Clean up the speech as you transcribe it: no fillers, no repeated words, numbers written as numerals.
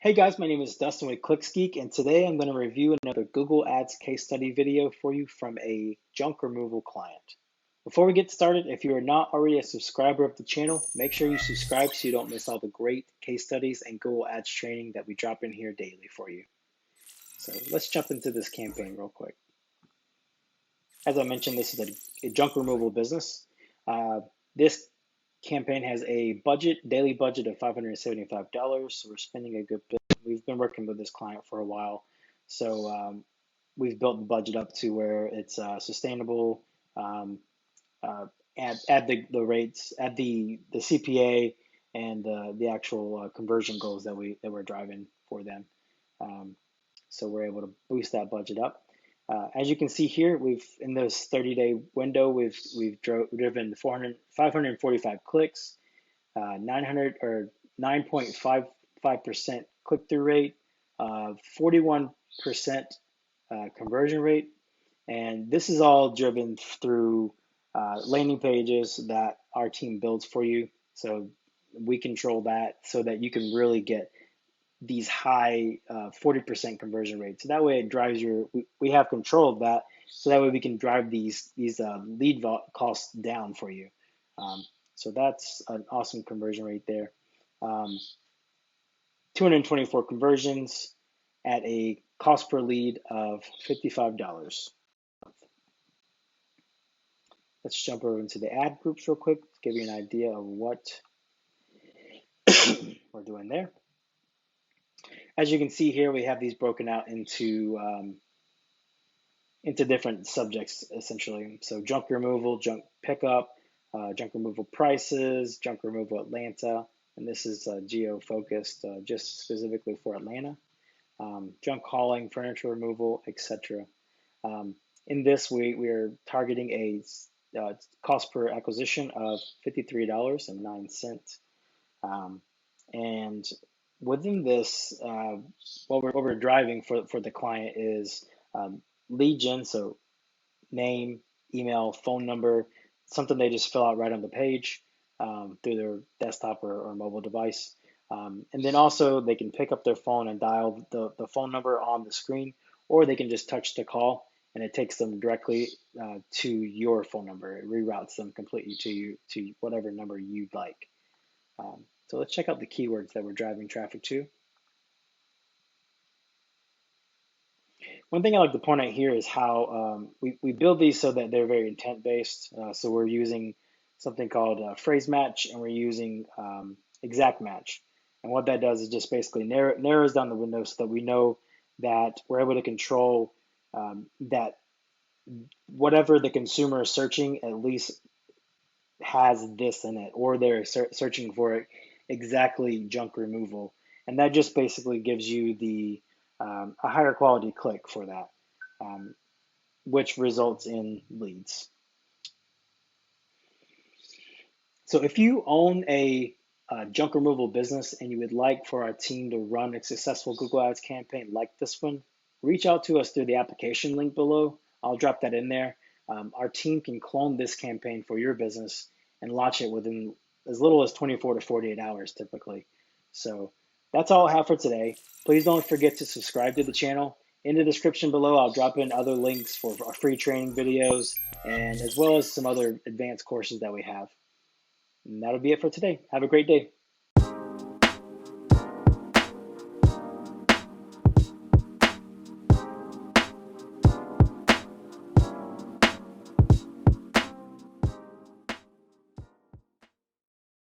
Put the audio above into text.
Hey guys, my name is Dustin with ClicksGeek, and today I'm going to review another Google Ads case study video for you from a junk removal client. Before we get started, if you are not already a subscriber of the channel, make sure you subscribe so you don't miss all the great case studies and Google Ads training that we drop in here daily for you. So let's jump into this campaign real quick. As I mentioned, this is a junk removal business. This campaign has a daily budget of $575, so we're spending a good bit. We've been working with this client for a while, so we've built the budget up to where it's sustainable. Um, add the rates, add the CPA and the actual conversion goals that we're driving for them. Um, so we're able to boost that budget up. As you can see here, we've in this 30-day window, we've driven 545 clicks, 900 or 9.55% click-through rate, 41% conversion rate, and this is all driven through landing pages that our team builds for you. So we control that so that you can really get these high 40% conversion rates. So that way it drives we have control of that. So that way we can drive these lead costs down for you. So that's an awesome conversion rate there. 224 conversions at a cost per lead of $55. Let's jump over into the ad groups real quick to give you an idea of what we're doing there. As you can see here, we have these broken out into different subjects essentially. So junk removal, junk pickup, junk removal prices, junk removal Atlanta, and this is geo-focused just specifically for Atlanta. Junk hauling, furniture removal, etc. In this, we are targeting a cost per acquisition of $53.09. And within this, what we're driving for the client is lead gen, so name, email, phone number, something they just fill out right on the page through their desktop or mobile device. And then also they can pick up their phone and dial the phone number on the screen, or they can just touch the call and it takes them directly to your phone number. It reroutes them completely to whatever number you'd like. So let's check out the keywords that we're driving traffic to. One thing I like to point out here is how we build these so that they're very intent based. So we're using something called phrase match, and we're using exact match. And what that does is just basically narrows down the window so that we know that we're able to control that whatever the consumer is searching at least has this in it, or they're searching for exactly junk removal. And that just basically gives you a higher quality click for that, which results in leads. So if you own a junk removal business and you would like for our team to run a successful Google Ads campaign like this one, reach out to us through the application link below. I'll drop that in there. Our team can clone this campaign for your business and launch it within as little as 24 to 48 hours typically. So that's all I have for today. Please don't forget to subscribe to the channel. In the description below, I'll drop in other links for our free training videos and as well as some other advanced courses that we have. And that'll be it for today. Have a great day.